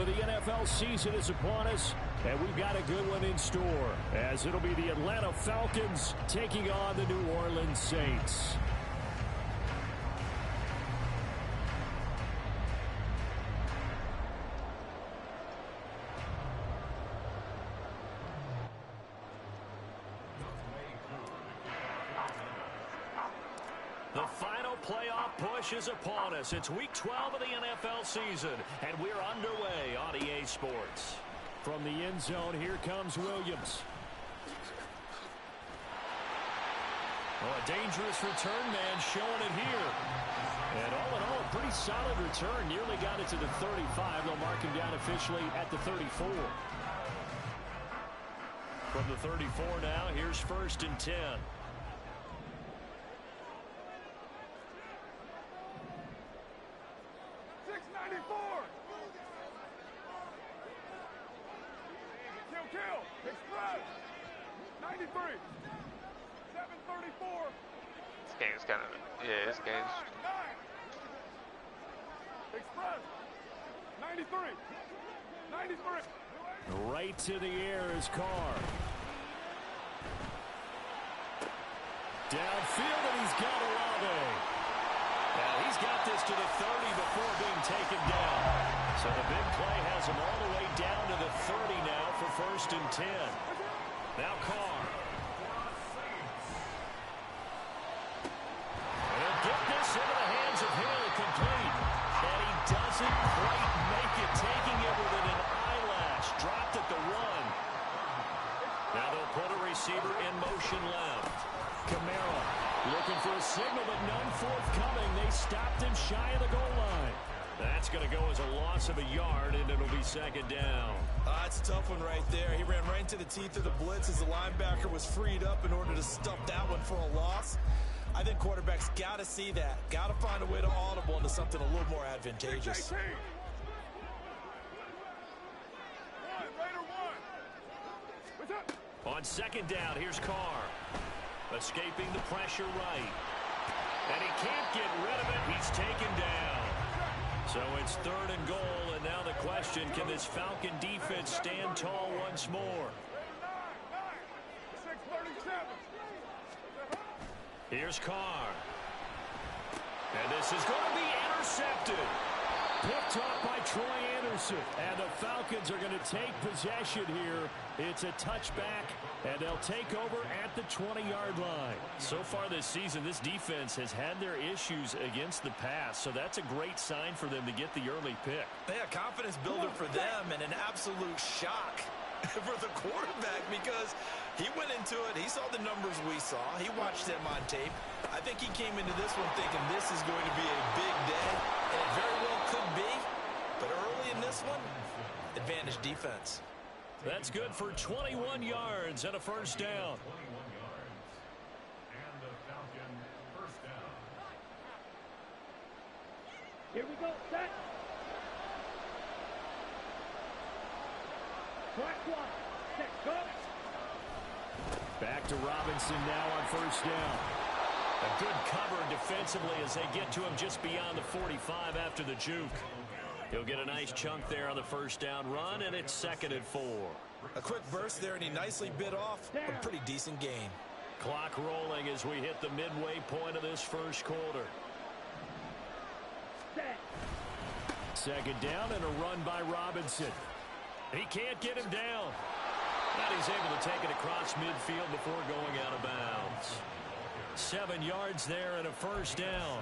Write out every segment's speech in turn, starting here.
of the NFL season is upon us, and we've got a good one in store, as it'll be the Atlanta Falcons taking on the New Orleans Saints. The final playoff push is upon us. It's Week 12 of the NFL season, and we're underway on EA Sports. From the end zone, here comes Williams. Oh, a dangerous return man showing it here. And all in all, a pretty solid return. Nearly got it to the 35. They'll mark him down officially at the 34. From the 34 now, here's 1st and 10. This game's Express 93. Right to the air is Carr. Downfield, and he's got Olave. Now he's got this to the 30 before being taken down. So the big play has him all the way down to the 30 now for 1st and 10. Now Carr. Get this into the hands of Hill, complete. And he doesn't quite make it, taking it within an eyelash. Dropped at the 1. Now they'll put a receiver in motion left. Kamara looking for a signal, but none forthcoming. They stopped him shy of the goal line. That's going to go as a loss of a yard, and it'll be 2nd down. That's a tough one right there. He ran right into the teeth of the blitz as the linebacker was freed up in order to stuff that one for a loss. I think quarterbacks got to see that. Got to find a way to audible into something a little more advantageous. On 2nd down, here's Carr. Escaping the pressure right. And he can't get rid of it. He's taken down. So it's 3rd and goal, and now the question, can this Falcon defense stand tall once more? Here's Carr. And this is going to be intercepted. Picked off by Troy Anderson. And the Falcons are going to take possession here. It's a touchback, and they'll take over at the 20-yard line. So far this season, this defense has had their issues against the pass, so that's a great sign for them to get the early pick. Yeah, confidence builder for them and an absolute shock for the quarterback because he went into it. He saw the numbers we saw. He watched them on tape. I think he came into this one thinking this is going to be a big day, and it very well could be. But early in this one, advantage defense. That's good for 21 yards and a 1st down. Here we go, set. Track 1, set, go. Back to Robinson now on 1st down. A good cover defensively as they get to him just beyond the 45 after the juke. He'll get a nice chunk there on the 1st down run, and it's 2nd and 4. A quick burst there, and he nicely bit off a pretty decent gain. Clock rolling as we hit the midway point of this 1st quarter. 2nd down and a run by Robinson. He can't get him down. And he's able to take it across midfield before going out of bounds. 7 yards there and a 1st down.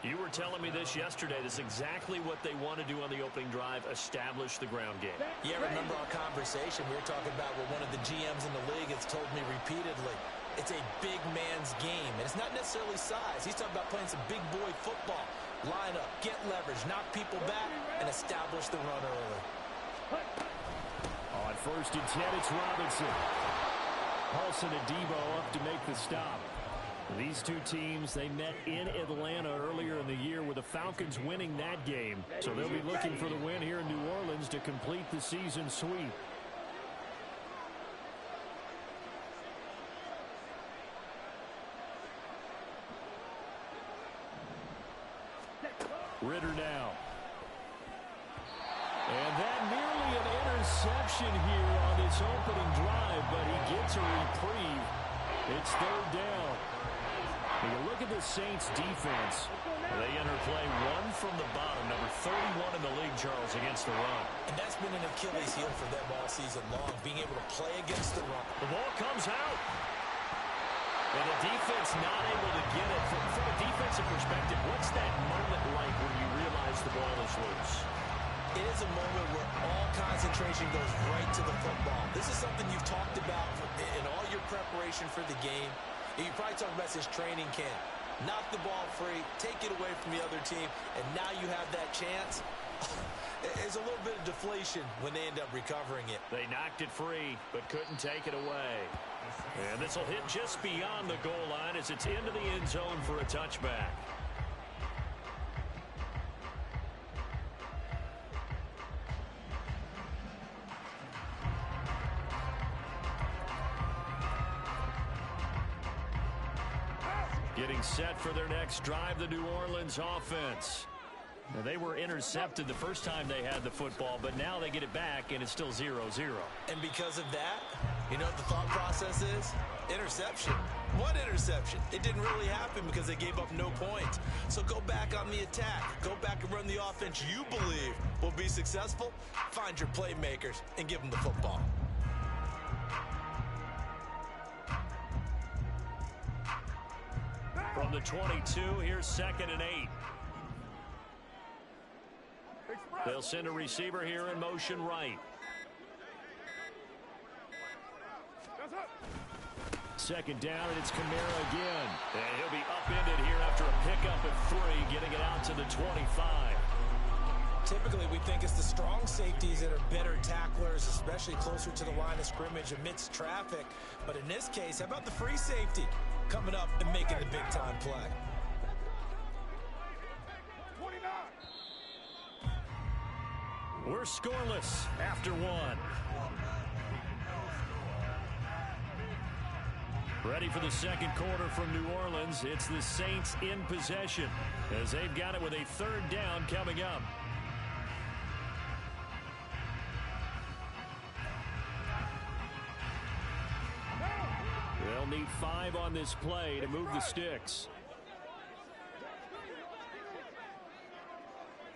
You were telling me this yesterday. This is exactly what they want to do on the opening drive, establish the ground game. Yeah, remember our conversation. We were talking about what one of the GMs in the league has told me repeatedly. It's a big man's game, and it's not necessarily size. He's talking about playing some big boy football. Line up, get leverage, knock people back, and establish the run early. On 1st and 10, it's Robinson. Paulson and Debo up to make the stop. These two teams, they met in Atlanta earlier in the year with the Falcons winning that game. So they'll be looking for the win here in New Orleans to complete the season sweep. Ritter now. And that interception here on this opening drive, but he gets a reprieve. It's third down. When you look at the Saints defense, they enter play one from the bottom, number 31 in the league, Charles, against the run. And that's been an Achilles heel for them all season long, being able to play against the run. The ball comes out. And the defense not able to get it. From a defensive perspective, what's that moment like when you realize the ball is loose? It is a moment where all concentration goes right to the football. This is something you've talked about in all your preparation for the game. You probably talked about this training camp. Knock the ball free, take it away from the other team, and now you have that chance. There's a little bit of deflation when they end up recovering it. They knocked it free, but couldn't take it away. And this will hit just beyond the goal line as it's into the end zone for a touchback. Getting set for their next drive, the New Orleans offense. Now, they were intercepted the first time they had the football, but now they get it back, and it's still 0-0. And because of that, you know what the thought process is? Interception. What interception? It didn't really happen because they gave up no points. So go back on the attack. Go back and run the offense you believe will be successful. Find your playmakers and give them the football. From the 22, here's 2nd and 8. They'll send a receiver here in motion right. Second down, and it's Kamara again. And he'll be upended here after a pickup at 3, getting it out to the 25. Typically, we think it's the strong safeties that are better tacklers, especially closer to the line of scrimmage amidst traffic. But in this case, how about the free safety coming up and making the big-time play? 29. We're scoreless after 1. Ready for the second quarter from New Orleans. It's the Saints in possession as they've got it with a third down coming up. They'll need 5 on this play to move the sticks.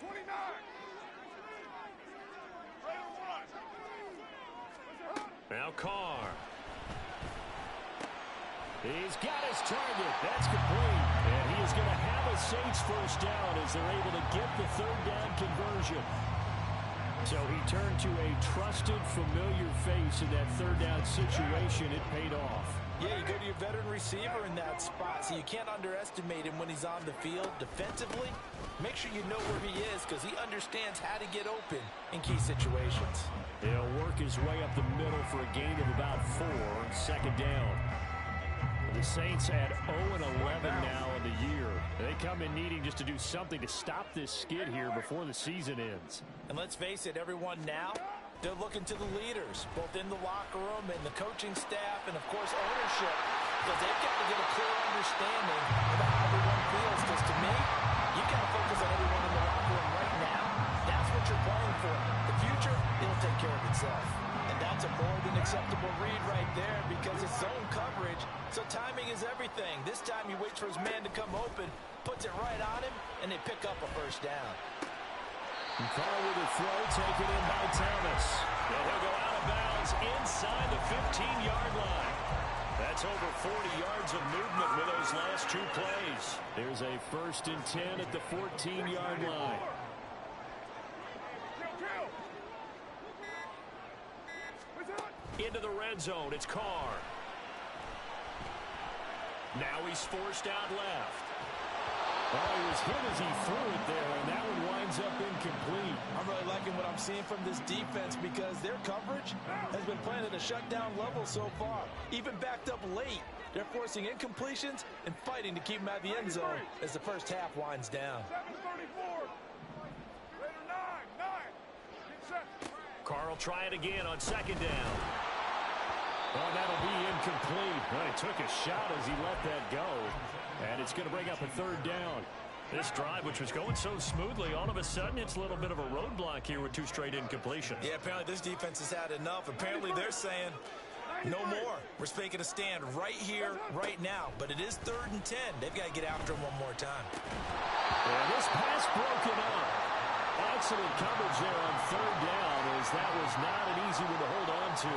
29. Now Carr. He's got his target. That's complete. And he is going to have a Saints first down as they're able to get the third down conversion. So he turned to a trusted, familiar face in that third down situation. It paid off. Yeah, you go to your veteran receiver in that spot, so you can't underestimate him when he's on the field. Defensively, make sure you know where he is because he understands how to get open in key situations. He'll work his way up the middle for a gain of about 4, second down. The Saints at 0-11 now in the year. They come in needing just to do something to stop this skid here before the season ends. And let's face it, everyone now, they're looking to the leaders, both in the locker room and the coaching staff and, of course, ownership, because they've got to get a clear understanding about how everyone feels. Because to me, you've got to focus on everyone in the locker room right now. That's what you're playing for. The future, it'll take care of itself. And that's a more than acceptable read right there because it's zone coverage, so timing is everything. This time he waits for his man to come open, puts it right on him, and they pick up a first down. And Carr with a throw, taken in by Thomas. And he'll go out of bounds inside the 15-yard line. That's over 40 yards of movement with those last 2 plays. There's a 1st and 10 at the 14-yard line. Into the red zone, it's Carr. Now he's forced out left. Well, he was hit as he threw it there, and that one winds up incomplete. I'm really liking what I'm seeing from this defense because their coverage has been playing at a shutdown level so far. Even backed up late, they're forcing incompletions and fighting to keep them out of the end zone as the first half winds down. 7:34. Raider 9. Get set. Carr will try it again on second down. Oh, that'll be incomplete. Well, he took a shot as he let that go. And it's going to bring up a third down. This drive, which was going so smoothly, all of a sudden it's a little bit of a roadblock here with 2 straight incompletions. Yeah, apparently this defense has had enough. Apparently they're saying no more. We're making a stand right here, right now. But it is 3rd and 10. They've got to get after him one more time. And this pass broken up. Excellent coverage there on 3rd down, as that was not an easy one to hold on to.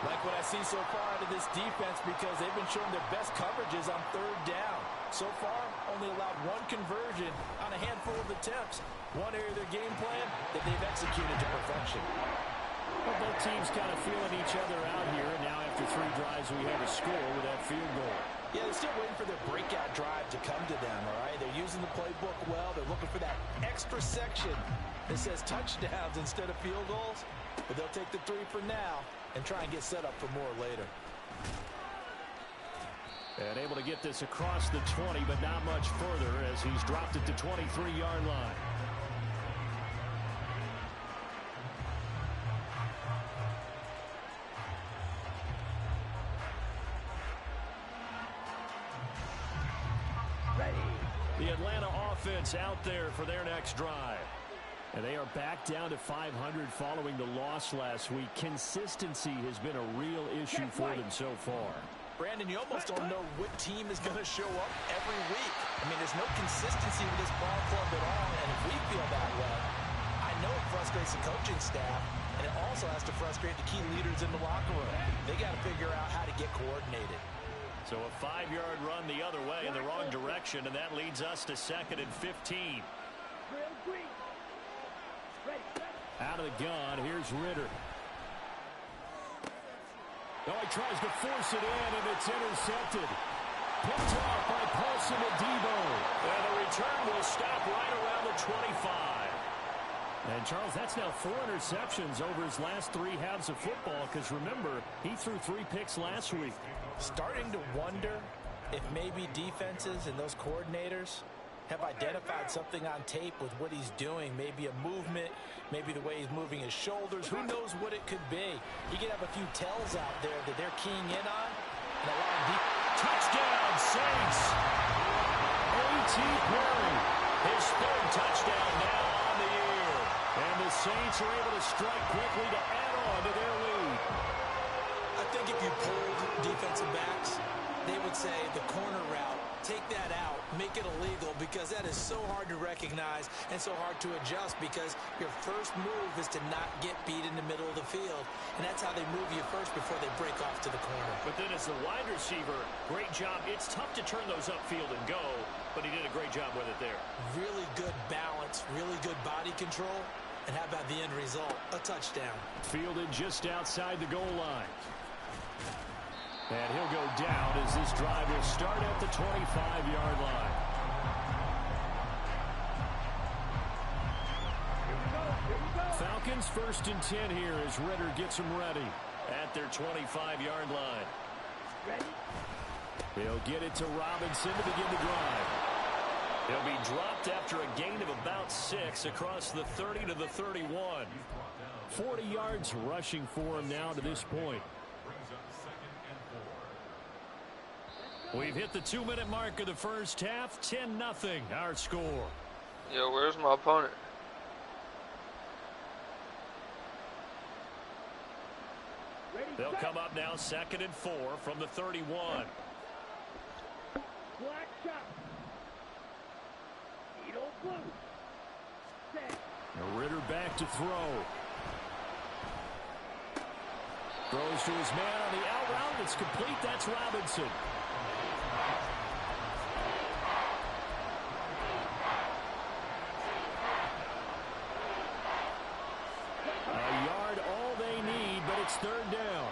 Like what I see so far out of this defense, because they've been showing their best coverages on 3rd down. So far, only allowed 1 conversion on a handful of attempts. One area of their game plan that they've executed to perfection. Well, both teams kind of feeling each other out here, and now after 3 drives we have a score with that field goal. Yeah, they're still waiting for their breakout drive to come to them, all right? They're using the playbook well. They're looking for that extra section that says touchdowns instead of field goals. But they'll take the 3 for now and try and get set up for more later. And able to get this across the 20, but not much further as he's dropped it to 23-yard line. The Atlanta offense out there for their next drive. And they are back down to 500 following the loss last week. Consistency has been a real issue for them so far. Brandon, you almost don't know what team is going to show up every week. I mean, there's no consistency with this ball club at all, and if we feel that way, I know it frustrates the coaching staff, and it also has to frustrate the key leaders in the locker room. They got to figure out how to get coordinated. So a 5-yard run the other way in the wrong direction, and that leads us to 2nd and 15. Out of the gun, here's Ritter. Oh, he tries to force it in, and it's intercepted. Picked off by Paulson Adebo. And the return will stop right around the 25. And, Charles, that's now 4 interceptions over his last 3 halves of football, because, remember, he threw 3 picks last week. Starting to wonder if maybe defenses and those coordinators have identified something on tape with what he's doing. Maybe a movement, maybe the way he's moving his shoulders. Who knows what it could be? You could have a few tells out there that they're keying in on. And allowing deep. Touchdown, Saints! A.T. Perry, his 3rd touchdown now on the year. And the Saints are able to strike quickly to add on to their lead. I think if you pulled defensive backs, they would say the corner route, take that out, make it illegal, because that is so hard to recognize and so hard to adjust, because your first move is to not get beat in the middle of the field, and that's how they move you first before they break off to the corner. But then as the wide receiver, great job. It's tough to turn those upfield and go, but he did a great job with it there. Really good balance, really good body control, and how about the end result? A touchdown. Fielded just outside the goal line. And he'll go down as this drive will start at the 25-yard line. Falcons 1st and 10 here as Ritter gets them ready at their 25-yard line. He'll get it to Robinson to begin the drive. He'll be dropped after a gain of about 6 across the 30 to the 31. 40 yards rushing for him now to this point. We've hit the 2-minute mark of the first half. 10-0 our score. Yo, where's my opponent? They'll come up now 2nd and 4 from the 31. Black shot. Needle blue. Set. Ritter back to throw. Throws to his man on the out route. It's complete. That's Robinson. A yard, all they need, but it's 3rd down.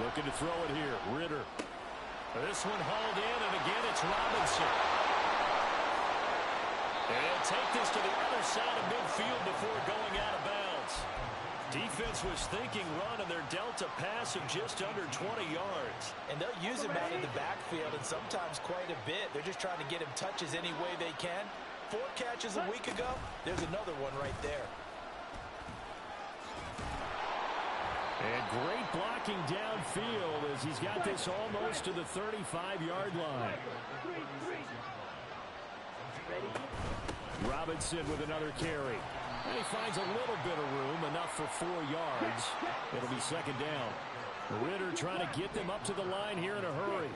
Looking to throw it here. Ritter. This one hauled in, and again it's Robinson. And he'll take this to the other side of midfield before going out of bounds. Defense was thinking run, and they're dealt a pass of just under 20 yards. And they'll use him out of the backfield, and sometimes quite a bit. They're just trying to get him touches any way they can. 4 catches a week ago, there's another one right there. And great blocking downfield as he's got this almost to the 35-yard line. Robinson with another carry. And he finds a little bit of room, enough for 4 yards. It'll be second down. Ridder trying to get them up to the line here in a hurry.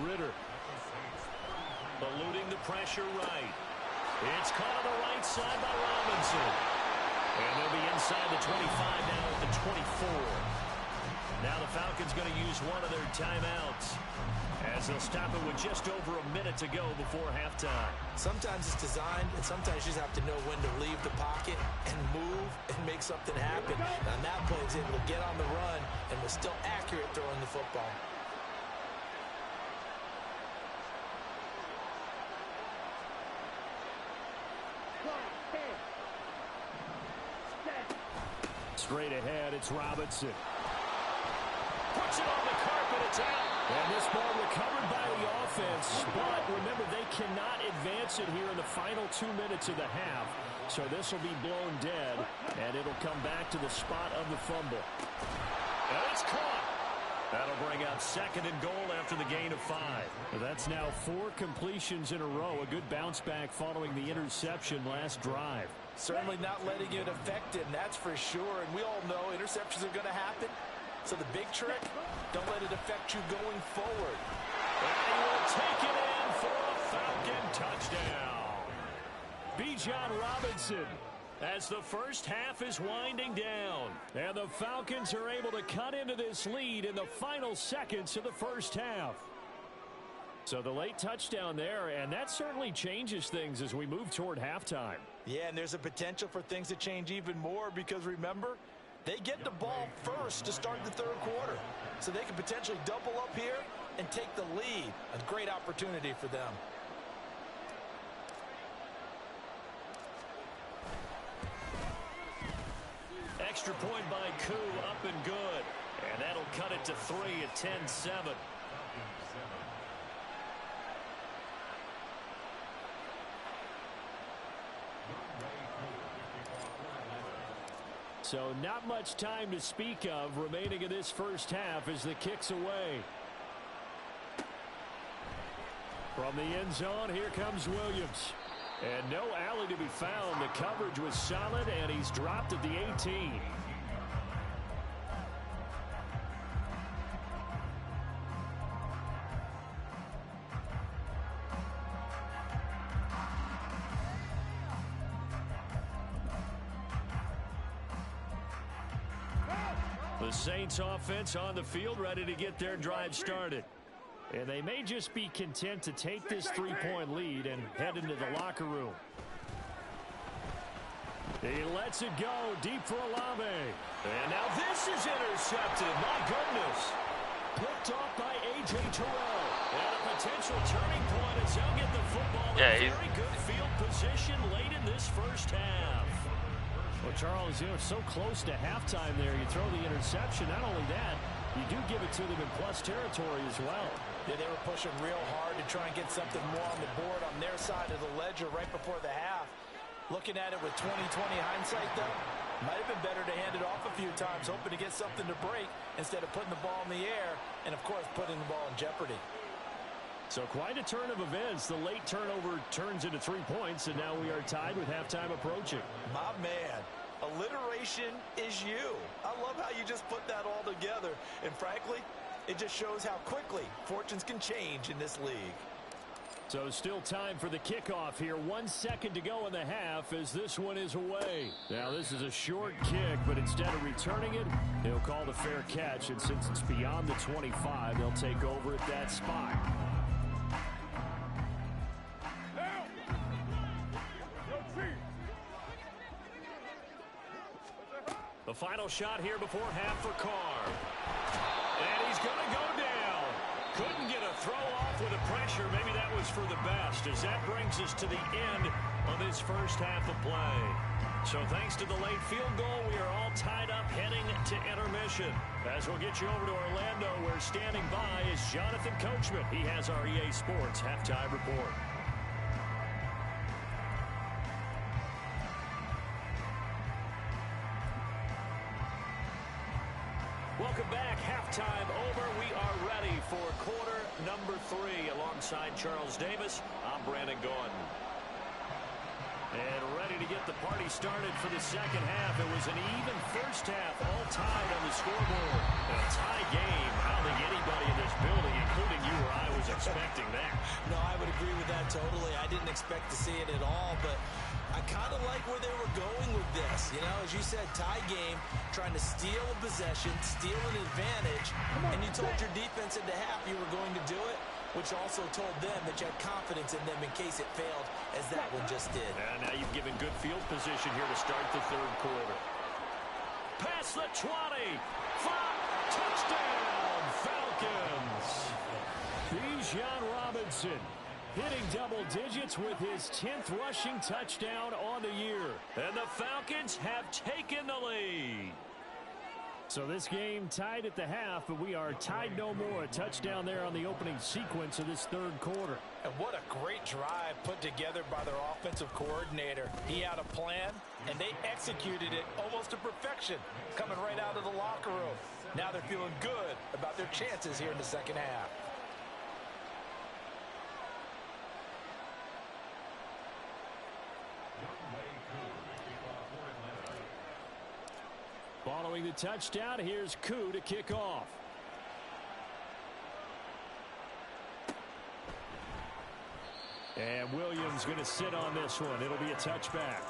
Ridder eluding the pressure right. It's caught on the right side by Robinson. And they'll be inside the 25 now at the 24. Now the Falcons going to use one of their timeouts as they'll stop it with just over a minute to go before halftime. Sometimes it's designed, and sometimes you just have to know when to leave the pocket and move and make something happen. On that play, he's able to get on the run and was still accurate throwing the football. Straight ahead, it's Robinson. Puts it on the carpet, it's out. And this ball recovered by the offense, but remember, they cannot advance it here in the final 2 minutes of the half. So this will be blown dead, and it'll come back to the spot of the fumble. And it's caught. That'll bring out second and goal after the gain of 5. That's now 4 completions in a row. A good bounce back following the interception last drive. Certainly not letting it affect it, and that's for sure. And we all know interceptions are going to happen. So the big trick, don't let it affect you going forward. And he will take it in for a Falcon touchdown. Bijan Robinson, as the first half is winding down. And the Falcons are able to cut into this lead in the final seconds of the first half. So the late touchdown there, and that certainly changes things as we move toward halftime. Yeah, and there's a potential for things to change even more because, remember, they get the ball first to start the third quarter. So they can potentially double up here and take the lead. A great opportunity for them. Extra point by Koo, up and good. And that'll cut it to 3 at 10-7. So not much time to speak of remaining in this first half as the kick's away. From the end zone, here comes Williams. And no alley to be found. The coverage was solid, and he's dropped at the 18. The Saints offense on the field, ready to get their drive started. And they may just be content to take this 3-point lead and head into the locker room. He lets it go deep for Olave. And now this is intercepted. My goodness. Picked off by A.J. Terrell. And a potential turning point as they'll get the football in very good field position late in this first half. Well, Charles, you know, so close to halftime there. You throw the interception. Not only that, you do give it to them in plus territory as well. Yeah, they were pushing real hard to try and get something more on the board on their side of the ledger right before the half. Looking at it with 20/20 hindsight, though, might have been better to hand it off a few times, hoping to get something to break instead of putting the ball in the air and, of course, putting the ball in jeopardy. So quite a turn of events. The late turnover turns into 3 points, and now we are tied with halftime approaching. My man, alliteration is you. I love how you just put that all together. And frankly, it just shows how quickly fortunes can change in this league. So still time for the kickoff here. 1 second to go in the half as this one is away. Now this is a short kick, but instead of returning it, he'll call the fair catch. And since it's beyond the 25, they'll take over at that spot. The final shot here before half for Carr. And he's going to go down. Couldn't get a throw off with the pressure. Maybe that was for the best, as that brings us to the end of this first half of play. So thanks to the late field goal, we are all tied up heading to intermission. As we'll get you over to Orlando, where standing by is Jonathan Coachman. He has our EA Sports halftime report. halftime over. We are ready for quarter number 3. Alongside Charles Davis, I'm Brandon Gaudin. And ready to get the party started for the second half. It was an even first half, all tied on the scoreboard. A tie game. I don't think anybody in this building, including you or I, was expecting that. No, I would agree with that totally. I didn't expect to see it at all, but I kind of like where they were going with this. You know, as you said, tie game, trying to steal a possession, steal an advantage, and you told your defense at the half you were going to do it, which also told them that you had confidence in them in case it failed, as that one just did. And now you've given good field position here to start the third quarter. Past the 20. Touchdown, Falcons. Bijan Robinson hitting double digits with his 10th rushing touchdown on the year. And the Falcons have taken the lead. So this game tied at the half, but we are tied no more. A touchdown there on the opening sequence of this third quarter. And what a great drive put together by their offensive coordinator. He had a plan, and they executed it almost to perfection, coming right out of the locker room. Now they're feeling good about their chances here in the second half. Following the touchdown, here's Koo to kick off. And Williams going to sit on this one. It'll be a touchback.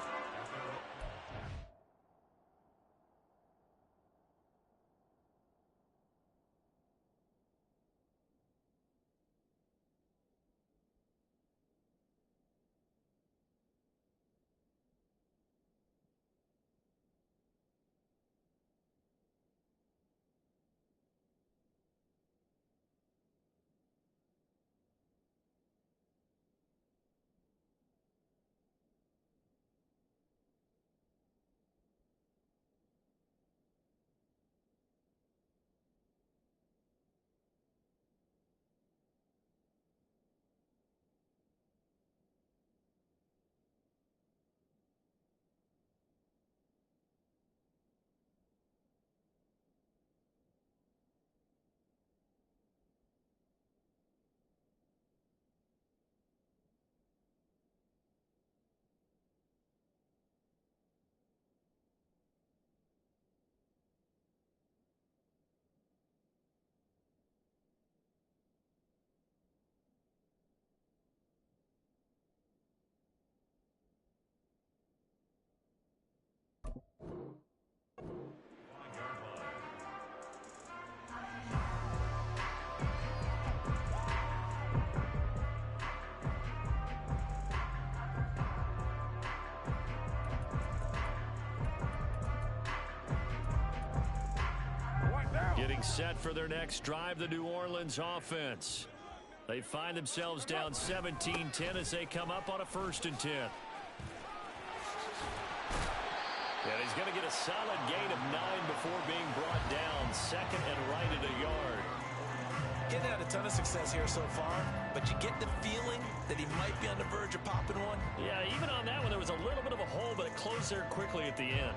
Getting set for their next drive, the New Orleans offense. They find themselves down 17-10 as they come up on a 1st and 10. And he's going to get a solid gain of 9 before being brought down. 2nd and right at a yard. Getting had a ton of success here so far, but you get the feeling that he might be on the verge of popping one. Yeah, even on that one, there was a little bit of a hole, but it closed there quickly at the end.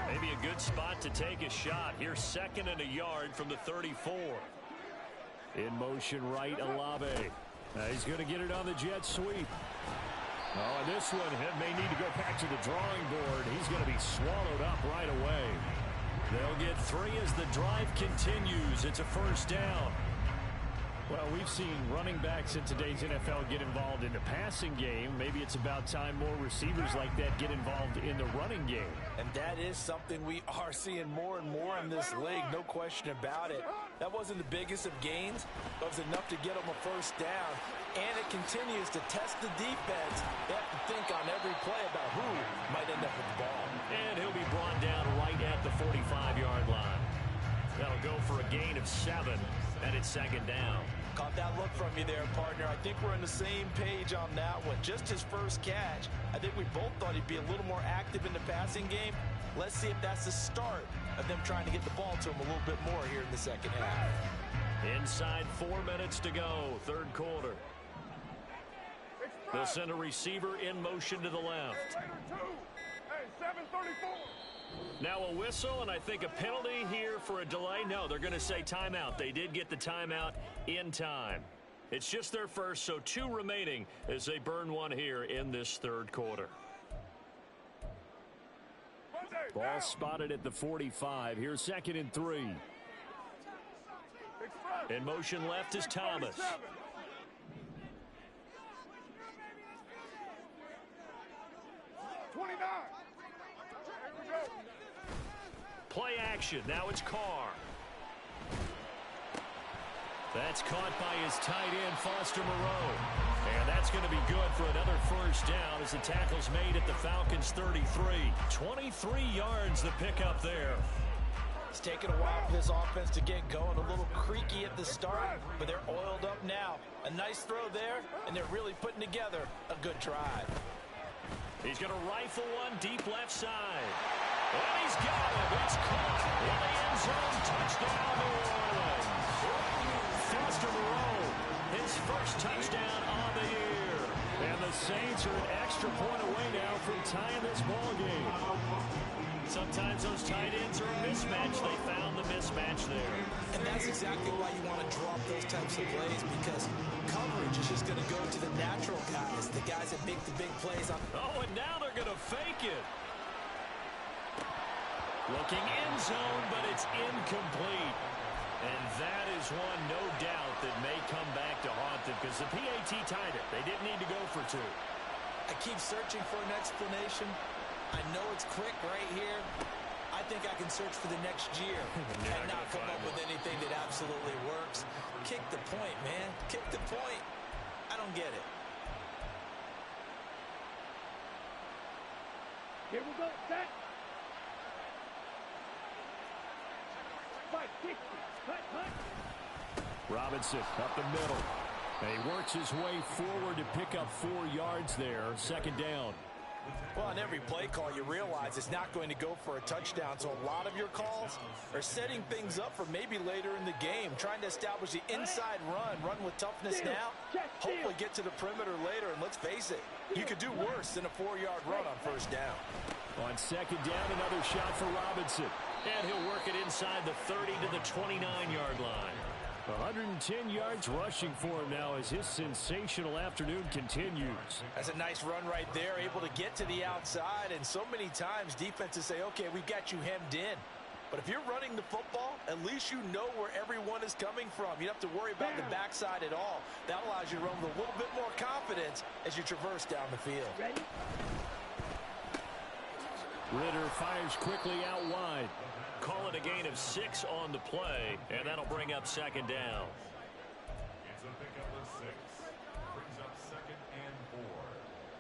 Maybe a good spot to take a shot. Here's 2nd and a yard from the 34. In motion right, Olave. He's going to get it on the jet sweep. Oh, and this one may need to go back to the drawing board. He's going to be swallowed up right away. They'll get 3 as the drive continues. It's a 1st down. Well, we've seen running backs in today's NFL get involved in the passing game. Maybe it's about time more receivers like that get involved in the running game. And that is something we are seeing more and more in this league, no question about it. That wasn't the biggest of gains, but it was enough to get them a 1st down. And it continues to test the defense. They have to think on every play about who might end up with the ball. And he'll be brought down right at the 45-yard line. That'll go for a gain of 7, and it's 2nd down. Caught that look from you there, partner. I think we're on the same page on that one. Just his first catch. I think we both thought he'd be a little more active in the passing game. Let's see if that's the start of them trying to get the ball to him a little bit more here in the second half. Inside 4 minutes to go, 3rd quarter. They'll send a receiver in motion to the left. Hey, 734. Now a whistle, and I think a penalty here for a delay. No, they're going to say timeout. They did get the timeout in time. It's just their first, so 2 remaining as they burn one here in this third quarter. Ball spotted at the 45. Here's 2nd and 3. In motion left is Thomas. Play action. Now it's Carr. That's caught by his tight end, Foster Moreau. And that's going to be good for another first down as the tackle's made at the Falcons' 33. 23 yards the pickup there. It's taken a while for this offense to get going. A little creaky at the start, but they're oiled up now. A nice throw there, and they're really putting together a good drive. He's going to rifle one deep left side. And he's got it. It's caught in the end zone. Touchdown, New Orleans. Foster Moreau, his first touchdown on the year. And the Saints are an extra point away now from tying this ball game. Sometimes those tight ends are a mismatch. They found the mismatch there. And that's exactly why you want to drop those types of plays, because coverage is just going to go to the natural guys, the guys that make the big plays. Oh, and now they're going to fake it. Looking end zone, but it's incomplete. And that is one, no doubt, that may come back to haunt them because the PAT tied it. They didn't need to go for 2. I keep searching for an explanation. I know it's quick right here. I think I can search for the next year and not come up with anything that absolutely works. Kick the point, man. Kick the point. I don't get it. Here we go, set. 560. Cut. Robinson up the middle. And he works his way forward to pick up 4 yards there. 2nd down. Well, on every play call, you realize it's not going to go for a touchdown. So a lot of your calls are setting things up for maybe later in the game, trying to establish the inside run with toughness now, hopefully get to the perimeter later. And let's face it, you could do worse than a 4-yard run on 1st down. On 2nd down, another shot for Robinson. And he'll work it inside the 30 to the 29-yard line. 110 yards rushing for him now as his sensational afternoon continues. That's a nice run right there, able to get to the outside. And so many times defenses say, okay, we've got you hemmed in. But if you're running the football, at least you know where everyone is coming from. You don't have to worry about the backside at all. That allows you to run with a little bit more confidence as you traverse down the field. Ready? Ritter fires quickly out wide. Call it a gain of 6 on the play, and that'll bring up 2nd down. It's a pickup of 6. Brings up 2nd and 4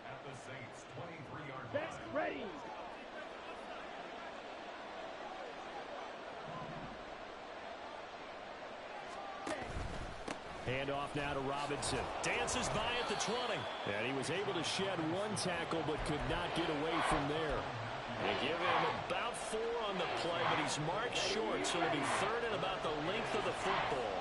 at the Saints' 23-yard line. Set, ready. Handoff now to Robinson. Dances by at the 20. And he was able to shed 1 tackle, but could not get away from there. They give him about 4 on the play, but he's marked short, so it'll be 3rd and about the length of the football.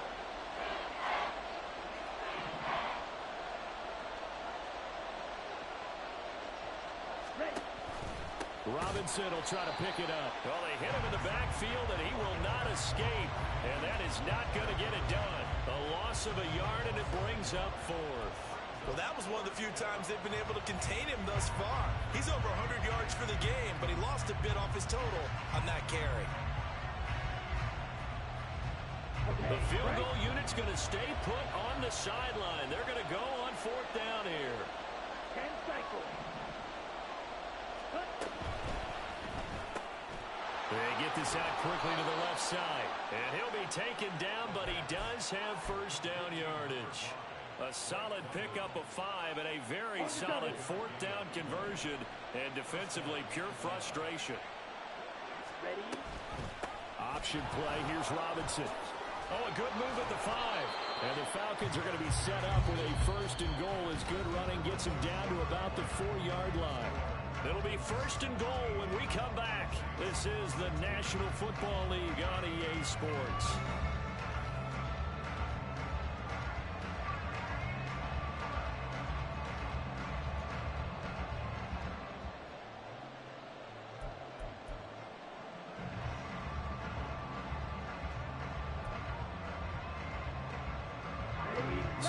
Robinson will try to pick it up. Well, they hit him in the backfield, and he will not escape. And that is not going to get it done. A loss of a yard, and it brings up 4th. Well, that was one of the few times they've been able to contain him thus far. He's over 100 yards for the game, but he lost a bit off his total on that carry. The field goal unit's going to stay put on the sideline. They're going to go on 4th down here. 10 cycles. They get this out quickly to the left side. And he'll be taken down, but he does have 1st down yardage. A solid pickup of 5 and a very solid 4th down conversion. And defensively, pure frustration. Ready? Option play. Here's Robinson. Oh, a good move at the 5. And the Falcons are going to be set up with a 1st and goal as good running gets them down to about the 4-yard line. It'll be 1st and goal when we come back. This is the National Football League on EA Sports.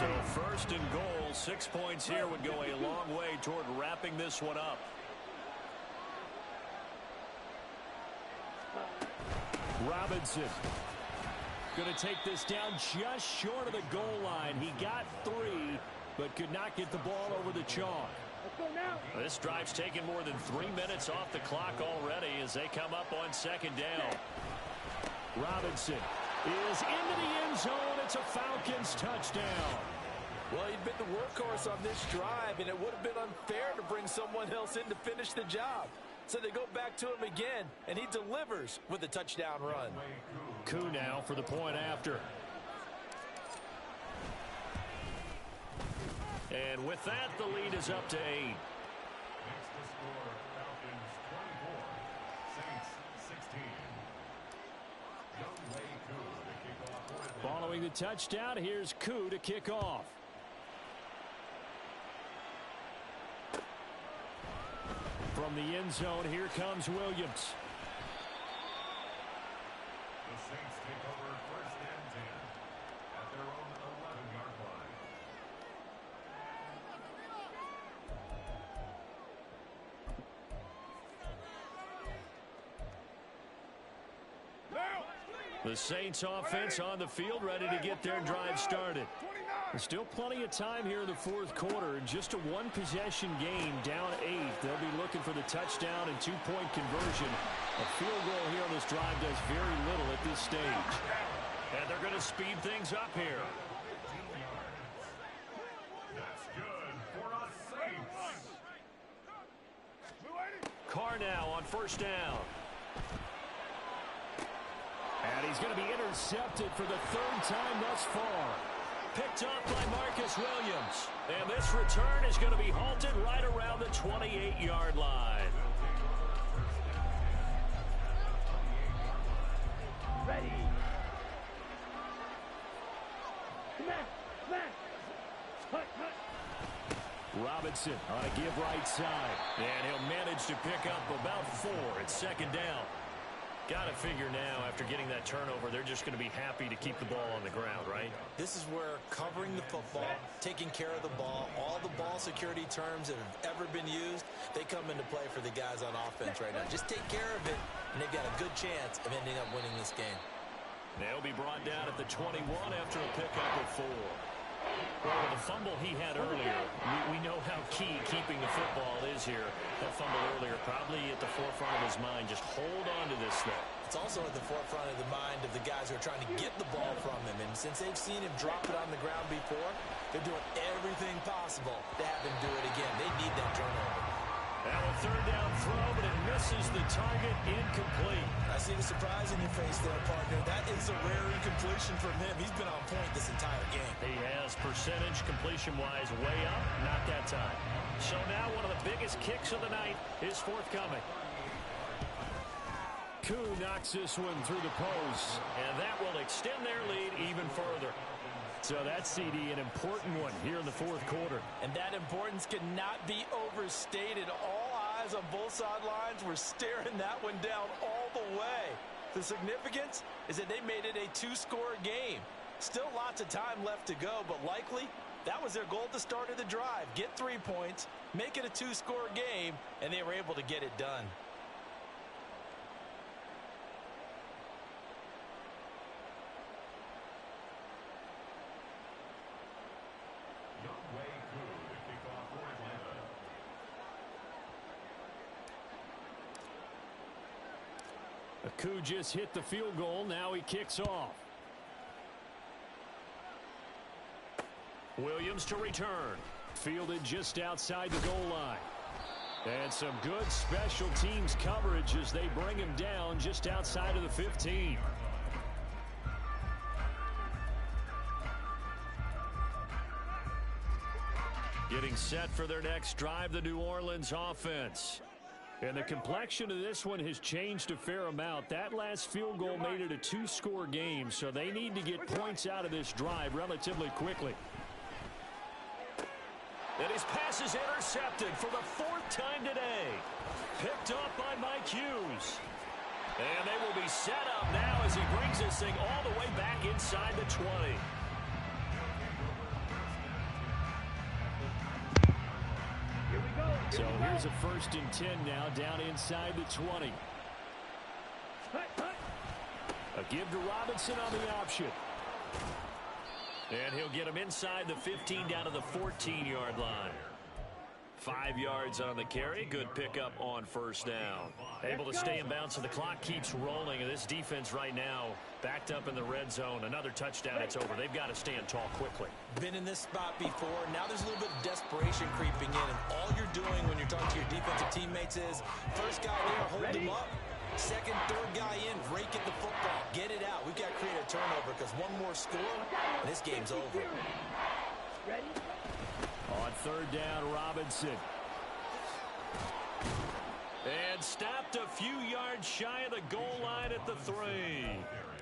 So first and goal, 6 points here would go a long way toward wrapping this one up. Robinson going to take this down just short of the goal line. He got 3, but could not get the ball over the chalk. Let's go now. This drive's taken more than 3 minutes off the clock already as they come up on second down. Robinson is into the end zone. It's a Falcons touchdown. Well, he'd been the workhorse on this drive, and it would have been unfair to bring someone else in to finish the job. So they go back to him again, and he delivers with a touchdown run. Koo now for the point after. And with that, the lead is up to 8. Next to score, Falcons 24, Saints 16. Younghoe Koo to kick off for Atlanta. Following the touchdown, here's Koo to kick off. From the end zone, here comes Williams. The Saints take over first and 10 at their own 11-yard line. The Saints offense on the field, ready to get their drive started. There's still plenty of time here in the fourth quarter. Just a one-possession game, down 8. They'll be looking for the touchdown and two-point conversion. A field goal here on this drive does very little at this stage. And they're going to speed things up here. That's good for a Saints. Carr now on first down. And he's going to be intercepted for the 3rd time thus far. Picked up by Marcus Williams. And this return is going to be halted right around the 28-yard line. Ready. Smash, smash. Cut, cut. Robinson on a give right side. And he'll manage to pick up about 4 at second down. Got to figure now, after getting that turnover, they're just going to be happy to keep the ball on the ground, right? This is where covering the football, taking care of the ball, all the ball security terms that have ever been used, they come into play for the guys on offense right now. Just take care of it, and they've got a good chance of ending up winning this game. They'll be brought down at the 21 after a pickup of 4. Well, the fumble he had earlier, we know how key keeping the football is here. That fumble earlier probably at the forefront of his mind. Just hold on to this thing. It's also at the forefront of the mind of the guys who are trying to get the ball from him. And since they've seen him drop it on the ground before, they're doing everything possible to have him do it again. They need that turnover. Now a 3rd down throw, but it misses the target, incomplete. I see the surprise in your face there, partner. That is a rare incompletion from him. He's been on point this entire game. He has percentage completion-wise way up, not that time. So now one of the biggest kicks of the night is forthcoming. Koo knocks this one through the post, and that will extend their lead even further. So that's, CD, an important one here in the fourth quarter. And that importance cannot be overstated. All eyes on both sidelines were staring that one down all the way. The significance is that they made it a 2-score game. Still lots of time left to go, but likely that was their goal at the start of the drive. Get 3 points, make it a 2-score game, and they were able to get it done. Younghoe Koo to kick off for Atlanta. Koo just hit the field goal. Now he kicks off. Williams to return. Fielded just outside the goal line. And some good special teams coverage as they bring him down just outside of the 15. Getting set for their next drive, the New Orleans offense. And the complexion of this one has changed a fair amount. That last field goal made it a 2-score game, so they need to get points out of this drive relatively quickly. And his pass is intercepted for the 4th time today. Picked up by Mike Hughes. And they will be set up now as he brings this thing all the way back inside the 20. So here's a 1st and 10 now, down inside the 20. A give to Robinson on the option. And he'll get him inside the 15 down to the 14-yard line. 5 yards on the carry. Good pickup on 1st down. Able to stay in bounds, so the clock keeps rolling. And this defense right now backed up in the red zone. Another touchdown, it's over. They've got to stand tall quickly. Been in this spot before. Now there's a little bit of desperation creeping in. And all you're doing when you're talking to your defensive teammates is, first guy there, hold him up. Second, third guy in, rake at the football. Get it out. We've got to create a turnover because one more score, and this game's over. Ready? On 3rd down, Robinson. And stopped a few yards shy of the goal line at the 3.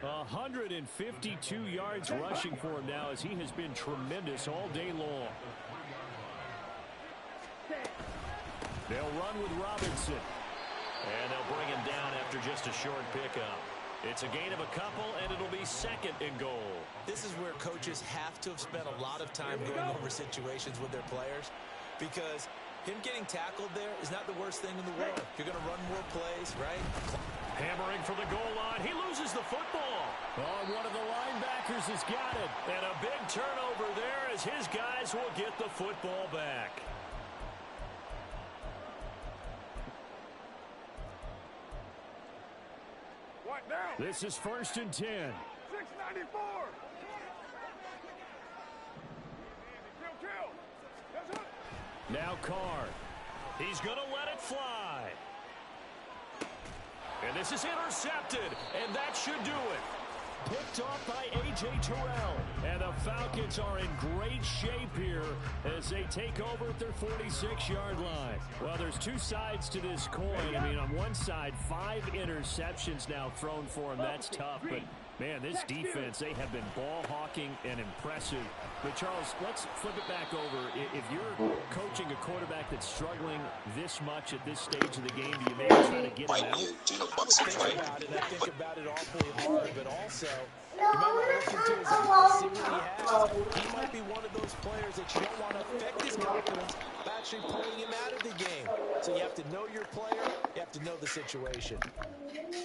152 yards rushing for him now as he has been tremendous all day long. They'll run with Robinson. And they'll bring him down after just a short pickup. It's a gain of a couple, and it'll be 2nd and goal. This is where coaches have to have spent a lot of time going over situations with their players, because him getting tackled there is not the worst thing in the world. You're going to run more plays, right? Hammering for the goal line. He loses the football. Oh, one of the linebackers has got it. And a big turnover there as his guys will get the football back. This is 1st and 10. 694. Now Carr. He's going to let it fly. And this is intercepted, and that should do it. Picked off by A.J. Terrell. And the Falcons are in great shape here as they take over at their 46-yard line. Well, there's 2 sides to this coin. I mean, on one side, 5 interceptions now thrown for him. That's tough. But, man, this defense, they have been ball hawking and impressive. But, Charles, let's flip it back over. If you're coaching a quarterback that's struggling this much at this stage of the game, do you maybe try to get him out? I would think about it. I think about it awfully hard, but also you might want to look into his see what he has. He might be one of those players that you don't want to affect his confidence by actually pulling him out of the game. So you have to know your player. You have to know the situation.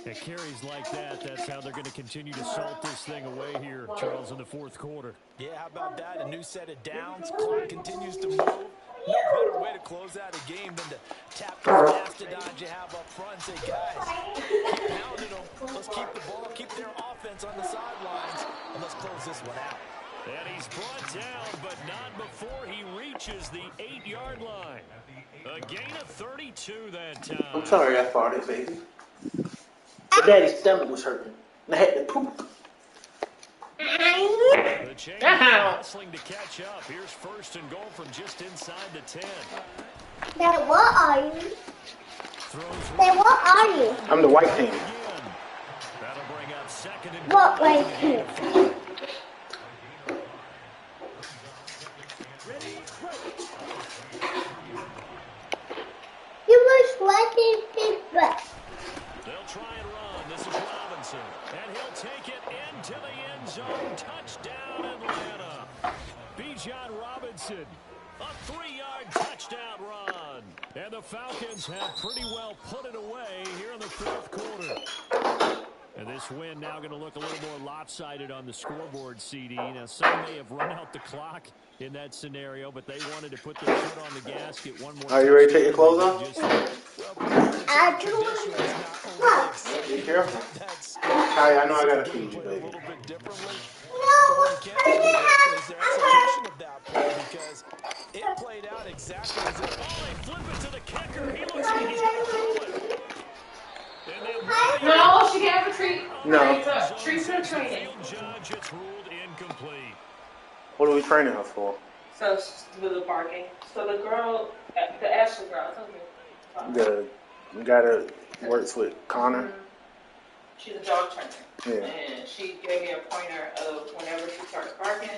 At carries like that, that's how they're going to continue to salt this thing away here, Charles, in the 4th quarter. Yeah, how about that? A new set of downs. Clock continues to move. No better way to close out a game than to tap those mastodons you have up front and say, guys, keep pounding them. Let's keep the ball, keep their offense on the sidelines, and let's close this one out. And he's brought down, but not before he reaches the 8-yard line. A gain of 32 that time. I'm sorry I farted, baby. But Daddy's stomach was hurting, and I had to poop. The chain hustling to catch up. Here's 1st and goal from just inside the 10. Dad, what are you? Dad, what are you? I'm the white team. That'll bring up 2nd and What white team? You were sweating his breath. They'll try and run. This is Robinson. And he'll take it into the end zone. Touchdown, Atlanta. Bijan Robinson. A 3-yard touchdown run. And the Falcons have pretty well put it away here in the 4th quarter. And this win now going to look a little more lopsided on the scoreboard, CD. Now, some may have run out the clock in that scenario, but they wanted to put their foot on the gas, get one more. Are you ready to take your clothes off? I do. Be careful. Kai, I know I gotta feed you, baby. A little bit differently. No, Is their execution of that play, because it played out exactly as it. Oh, they flip it to the kicker. He looks like he's going to throw it. No, she can have a treat. No. Treats for training. Judge, it's ruled incomplete. What are we training her for? So with the barking. So the girl, the Ashley girl, The guy that works with Connor. she's a dog trainer. Yeah. And she gave me a pointer of whenever she starts barking,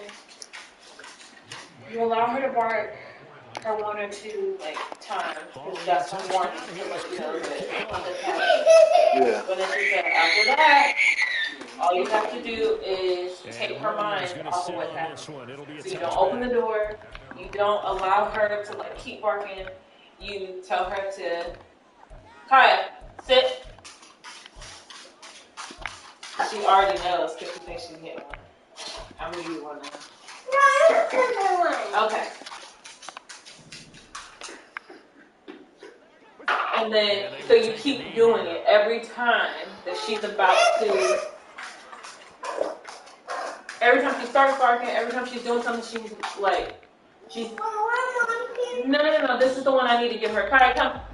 you allow her to bark her 1 or 2 times. Because that's when warning somebody knows that something's happening. Yeah. But then she said after that, all you have to do is take her mind off of what's happening. So you don't open the door, you don't allow her to keep barking, you tell her to, Kaya, sit. She already knows because she thinks she's getting one. I'm gonna give you one now. No, I'm gonna one. Okay. And then, so you keep doing it every time that she's about to, every time she starts barking, every time she's doing something, she's like, no, this is the one I need to give her. Kaya, come.